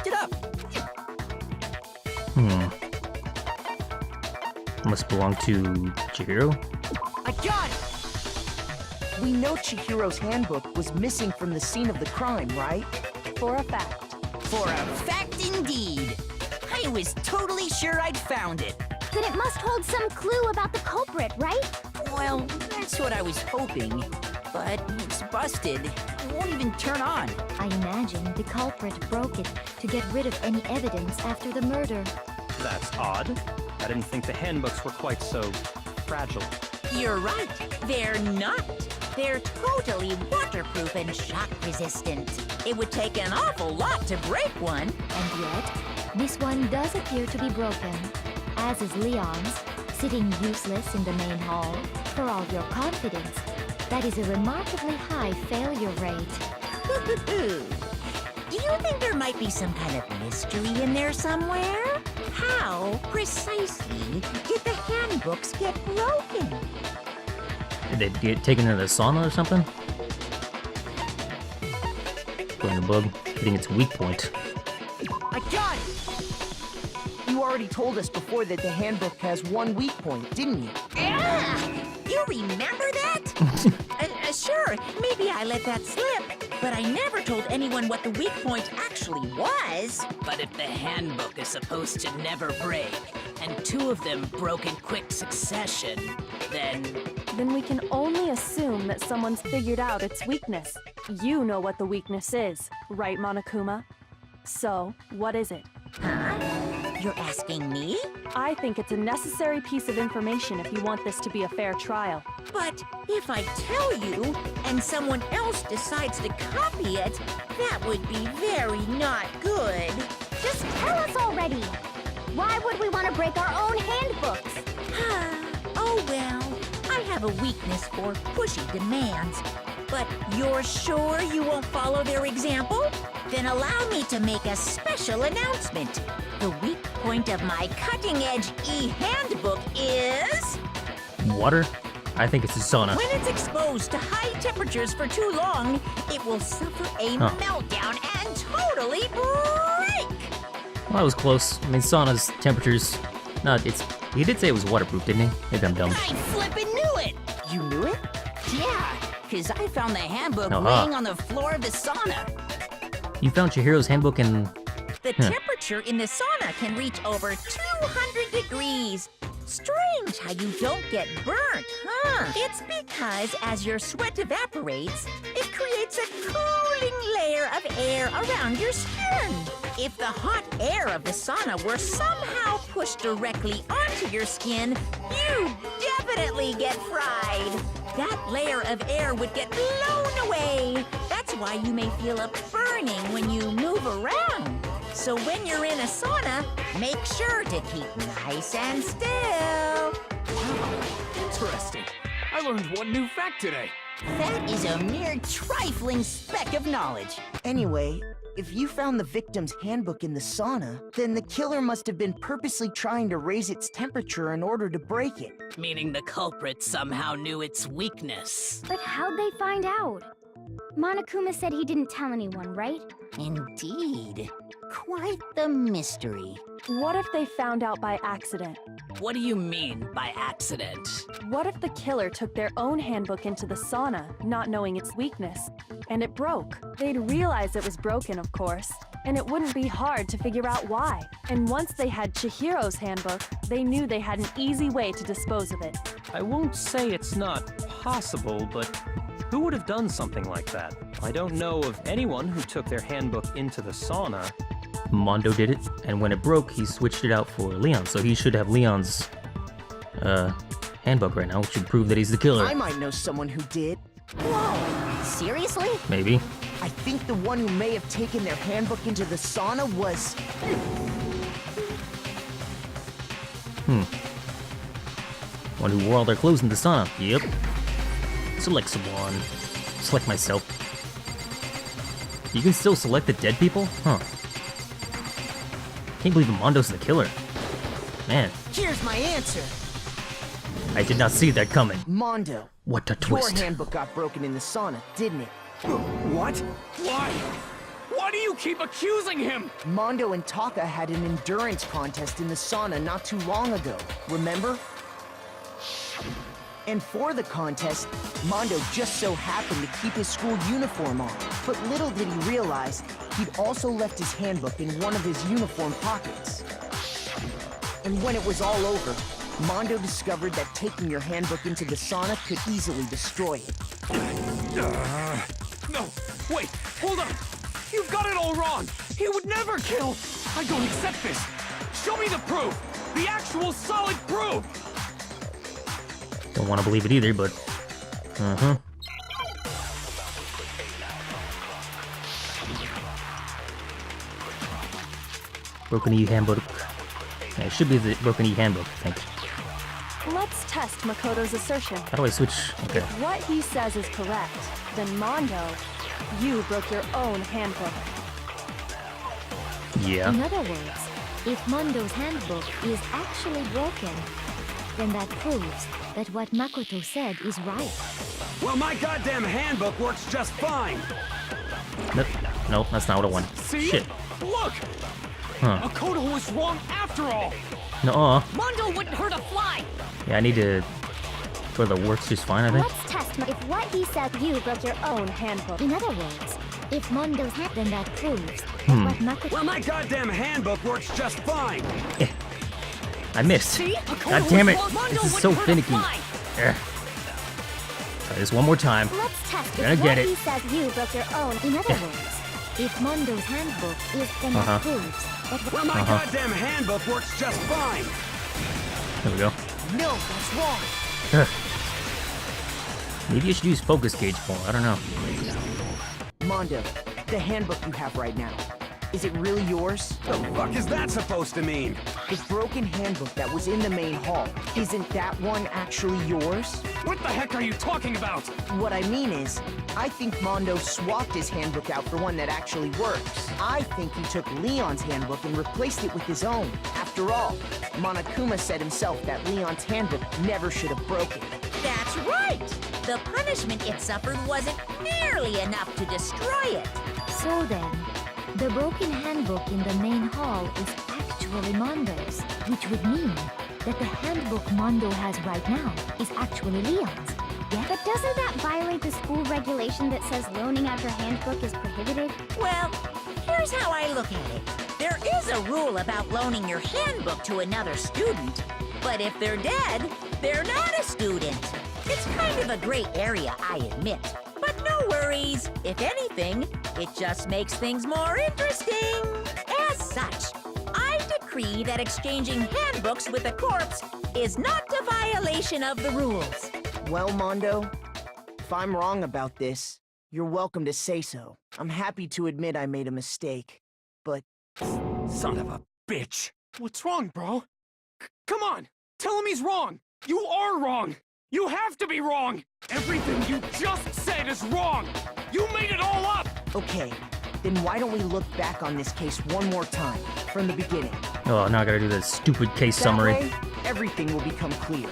picked it up. Must belong to Chihiro? I got it! We know Chihiro's handbook was missing from the scene of the crime, right? For a fact. For a fact indeed! I was totally sure I'd found it. Then it must hold some clue about the culprit, right? Well, that's what I was hoping. But it's busted. It won't even turn on. I imagine the culprit broke it to get rid of any evidence after the murder. That's odd. I didn't think the handbooks were quite so fragile. You're right. They're not. They're totally waterproof and shock resistant. It would take an awful lot to break one. And yet, this one does appear to be broken, as is Leon's, sitting useless in the main hall. For all your confidence, that is a remarkably high failure rate. Do you think there might be some kind of mystery in there somewhere? How precisely did the handbooks get broken? Did they get taken into the sauna or something? Putting the bug, hitting its weak point. I got it! You already told us before that the handbook has one weak point, didn't you? You remember that? Sure, maybe I let that slip. But I never told anyone what the weak point actually was. But if the handbook is supposed to never break, and two of them broke in quick succession, then Then we can only assume that someone's figured out its weakness. You know what the weakness is, right, Monokuma? So, what is it? Huh? You're asking me? I think it's a necessary piece of information if you want this to be a fair trial. But if I tell you, and someone else decides to copy it, that would be very not good. Just tell us already! Why would we want to break our own handbooks? Oh well, I have a weakness for pushy demands. But you're sure you won't follow their example? Then allow me to make a special announcement. The weak point of my cutting-edge e-handbook is... Water? I think it's a sauna. When it's exposed to high temperatures for too long, it will suffer a meltdown and totally break! Well, that was close. I mean, sauna's temperatures... No, it's... He did say it was waterproof, didn't he? Maybe I'm dumb. I flippin' knew it! You knew it? yeah, because I found the handbook Uh-huh. laying on the floor of the sauna. You found Chihiro's handbook in... The temperature in the sauna can reach over 200 degrees. Strange how you don't get burnt, huh? It's because as your sweat evaporates, it creates a cooling layer of air around your skin. If the hot air of the sauna were somehow pushed directly onto your skin, you'd definitely get fried. That layer of air would get blown away. That's why you may feel a burning when you move around. So when you're in a sauna, make sure to keep nice and still. Interesting. I learned one new fact today. That is a mere trifling speck of knowledge. Anyway, if you found the victim's handbook in the sauna, then the killer must have been purposely trying to raise its temperature in order to break it. Meaning the culprit somehow knew its weakness. But how'd they find out? Monokuma said he didn't tell anyone, right? Indeed. Quite the mystery. What if they found out by accident? What do you mean by accident? What if the killer took their own handbook into the sauna, not knowing its weakness, and it broke? They'd realize it was broken, of course, and it wouldn't be hard to figure out why. And once they had Chihiro's handbook, they knew they had an easy way to dispose of it. I won't say it's not possible, but who would have done something like that? I don't know of anyone who took their handbook into the sauna. Mondo did it, and when it broke, he switched it out for Leon, so he should have Leon's, handbook right now, which should prove that he's the killer. I might know someone who did. Whoa, seriously? Maybe. I think the one who may have taken their handbook into the sauna was... One who wore all their clothes in the sauna. Yep. Select someone. Select myself. You can still select the dead people? Huh. Can't believe Mondo's the killer. Man, Here's my answer. I did not see that coming. Mondo. What a Your twist. handbook got broken in the sauna, didn't it? What? Why? Why do you keep accusing him? Mondo and Taka had an endurance contest in the sauna not too long ago, remember? And for the contest, Mondo just so happened to keep his school uniform on. But little did he realize, he'd also left his handbook in one of his uniform pockets. And when it was all over, Mondo discovered that taking your handbook into the sauna could easily destroy it. No, wait, hold on. You've got it all wrong. He would never kill. I don't accept this. Show me the proof. The actual solid proof. Don't want to believe it either, but... Broken E handbook. Yeah, it should be the Broken E handbook, I think. Let's test Makoto's assertion. How do I switch? Okay. If what he says is correct, then Mondo, you broke your own handbook. Yeah. In other words, if Mondo's handbook is actually broken, then that proves that what Makoto said is right. Well, my goddamn handbook works just fine. Nope, that's not what I want. See? Shit. Look! Huh. Makoto was wrong after all. Nuh-uh. Mondo wouldn't hurt a fly. Yeah, I need to... For the works just fine, I think. Let's test if what he said You broke your own handbook. In other words, if Mondo's hand, then that proves that what Makoto... Well, my goddamn handbook works just fine. I missed. See? God damn it. Mondo This is wouldn't so hurt a finicky. fly. Try this one more time. Let's test Gonna if get what it. he said you broke your own. In other words, if Mondo's handbook is, then that proves that Well, my goddamn handbook works just fine. There we go. No, that's wrong. Maybe I should use focus gauge more. I don't know. Mondo, the handbook you have right now, is it really yours? The fuck is that supposed to mean? The broken handbook that was in the main hall, isn't that one actually yours? What the heck are you talking about? What I mean is, I think Mondo swapped his handbook out for one that actually works. I think he took Leon's handbook and replaced it with his own. After all, Monokuma said himself that Leon's handbook never should have broken. That's right. The punishment it suffered wasn't nearly enough to destroy it. So then, the broken handbook in the main hall is actually Mondo's, which would mean that the handbook Mondo has right now is actually Leon's. Yeah? But doesn't that violate the school regulation that says loaning out your handbook is prohibited? Well, here's how I look at it. There is a rule about loaning your handbook to another student, but if they're dead, they're not a student. It's kind of a gray area, I admit. But no worries. If anything, it just makes things more interesting. As such, I decree that exchanging handbooks with a corpse is not a violation of the rules. Well, Mondo, if I'm wrong about this, you're welcome to say so. I'm happy to admit I made a mistake, but... Son of a bitch. What's wrong, bro? Come on, tell him he's wrong. You are wrong. You have to be wrong. Everything you just said is wrong. You made it all up. Okay, then why don't we look back on this case one more time, from the beginning? Oh, now I gotta do the stupid case That summary. way, everything will become clear.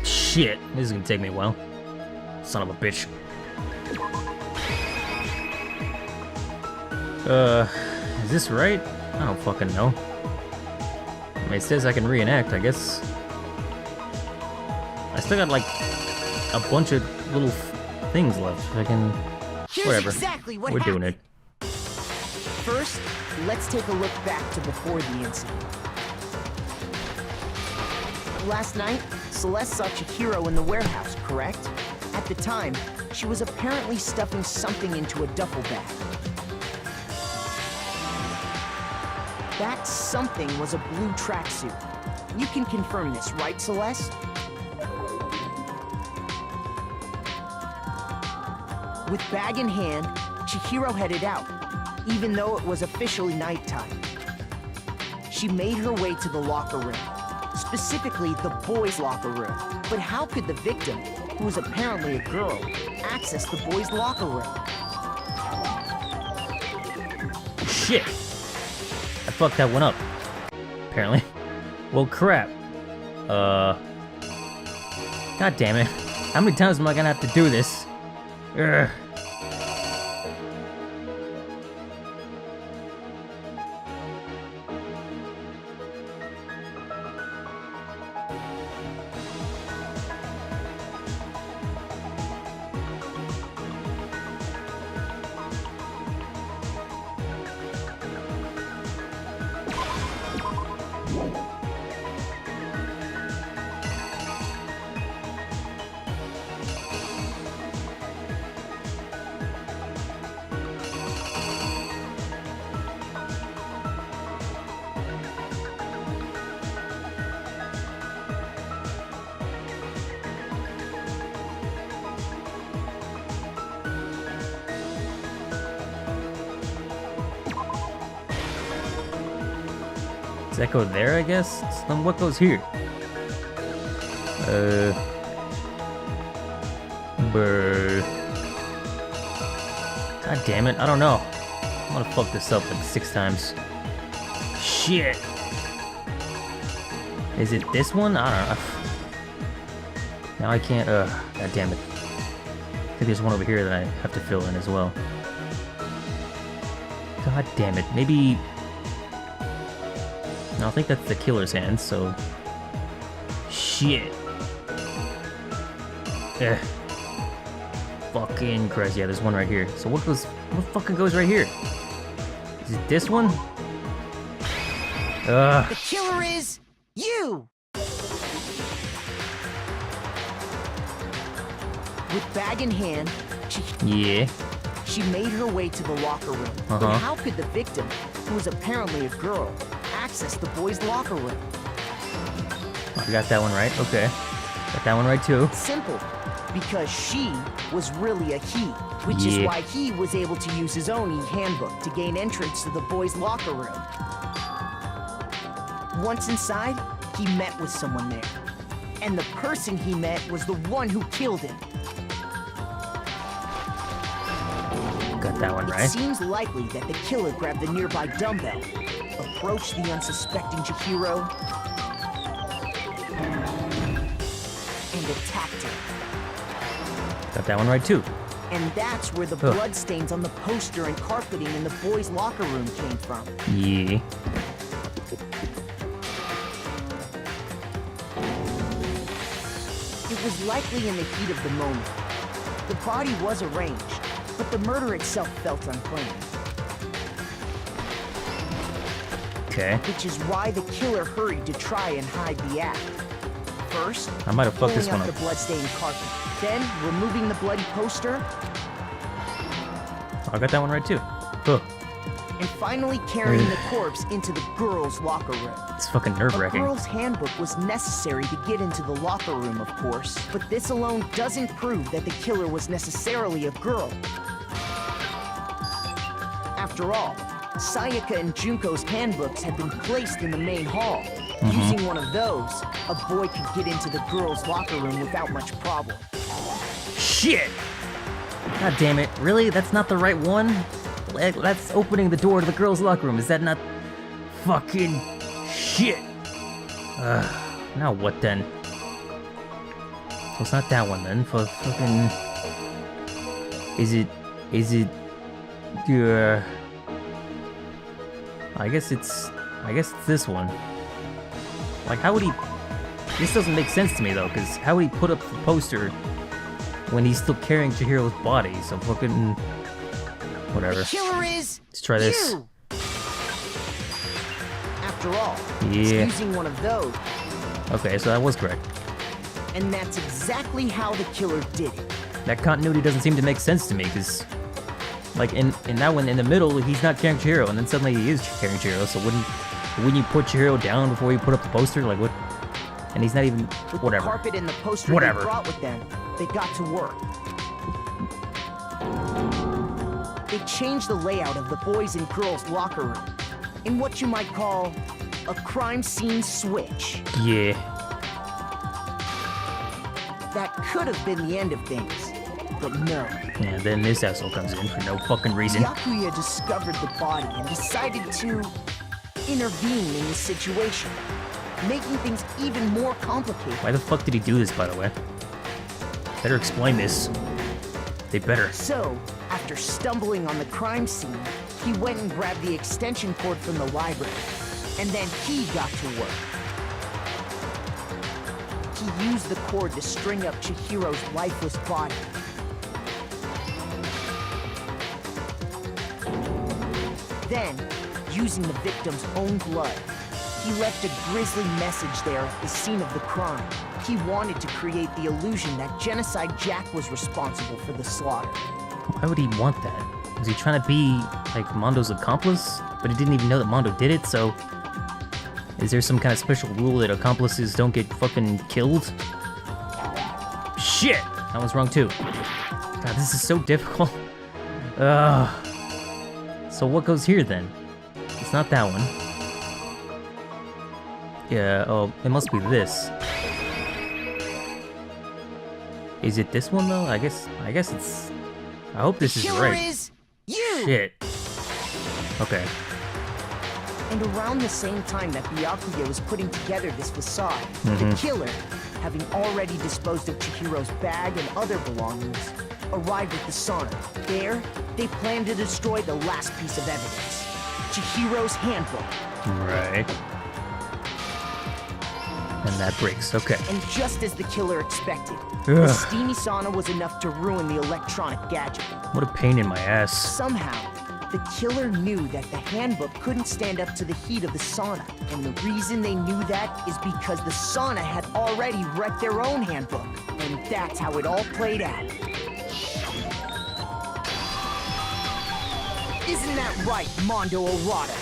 Shit, this is gonna take me a while. Son of a bitch. Is this right? I don't fucking know. I mean, it says I can reenact, I guess. I still got like a bunch of little things left. I can... Here's Whatever. exactly what We're happened. doing it. First, let's take a look back to before the incident. Last night, Celeste saw Chihiro in the warehouse, correct? At the time, she was apparently stuffing something into a duffel bag. That something was a blue tracksuit. You can confirm this, right, Celeste? With bag in hand, Chihiro headed out, even though it was officially nighttime. She made her way to the locker room, specifically the boys' locker room. But how could the victim, who was apparently a girl, access the boys' locker room? Shit! I fucked that one up. Apparently. Well, crap. God damn it. How many times am I gonna have to do this? Ugh. Does that go there, I guess? Then what goes here? Brr. God damn it, I don't know. I'm gonna fuck this up like 6 times. Shit! Is it this one? I don't know. Now I can't, god damn it. I think there's one over here that I have to fill in as well. God damn it, maybe... No, I think that's the killer's hand, so... Shit. Fucking Christ, yeah, there's one right here. So what fucking goes right here? Is it this one? The killer is you! With bag in hand, she made her way to the locker room. But how could the victim, who was apparently a girl, access the boys' locker room? I got that one right, okay. Got that one right too. Simple. Because she was really a he, which is why he was able to use his own e-handbook to gain entrance to the boys' locker room. Once inside, he met with someone there. And the person he met was the one who killed him. Got that one right. It seems likely that the killer grabbed the nearby dumbbell, approached the unsuspecting Chihiro, and attacked him. Got that one right too. And that's where the bloodstains on the poster and carpeting in the boys' locker room came from. Yeah. It was likely in the heat of the moment. The body was arranged, but the murder itself felt unplanned. Okay. Which is why the killer hurried to try and hide the act. First, I might have fucked this one pulling up. the bloodstained carpet. Then, removing the bloody poster. I got that one right too. And finally carrying the corpse into the girls' locker room. It's fucking nerve-wracking. A girl's handbook was necessary to get into the locker room, of course, but this alone doesn't prove that the killer was necessarily a girl. After all, Sayaka and Junko's handbooks had been placed in the main hall. Using one of those, a boy could get into the girls' locker room without much problem. Shit! God damn it, really? That's not the right one? That's opening the door to the girls' locker room. Is that not fucking shit? Now what then? Well, it's not that one then. For fucking... Is it... I guess it's this one. Like, how would he... This doesn't make sense to me, though, because how would he put up the poster when he's still carrying Chihiro's body? So fucking... Whatever. The killer is Let's try this. you. After all, he's using one of those. Okay, so that was correct. And that's exactly how the killer did it. That continuity doesn't seem to make sense to me, because... Like, in that one, in the middle, he's not carrying Chihiro, and then suddenly he is carrying Chihiro, so wouldn't you put Chihiro down before you put up the poster? Like, what? And he's not even... With whatever. the carpet and the poster they brought with them, they got to work. They changed the layout of the boys' and girls' locker room in what you might call a crime scene switch. Yeah. That could have been the end of things, but no. Yeah, then this asshole comes in for no fucking reason. Yakuya discovered the body and decided to intervene in the situation, making things even more complicated. Why the fuck did he do this, by the way? Better explain this. They better. So, after stumbling on the crime scene, he went and grabbed the extension cord from the library. And then he got to work. He used the cord to string up Chihiro's lifeless body. Then, using the victim's own blood, he left a grisly message there at the scene of the crime. He wanted to create the illusion that Genocide Jack was responsible for the slaughter. Why would he want that? Was he trying to be, like, Mondo's accomplice? But he didn't even know that Mondo did it, so... Is there some kind of special rule that accomplices don't get fucking killed? Shit! That was wrong too. God, this is so difficult. Ugh. So what goes here then? It's not that one. Yeah, oh, it must be this. Is it this one though? I guess it's... I hope this is Killer right. is you! Shit. Okay. And around the same time that Byakuya was putting together this facade, the killer, having already disposed of Chihiro's bag and other belongings, arrived at the sauna. There, they planned to destroy the last piece of evidence, Chihiro's handbook. Right. And that breaks, okay. And just as the killer expected, the steamy sauna was enough to ruin the electronic gadget. What a pain in my ass. Somehow, the killer knew that the handbook couldn't stand up to the heat of the sauna. And the reason they knew that is because the sauna had already wrecked their own handbook. And that's how it all played out. Isn't that right, Mondo Orada?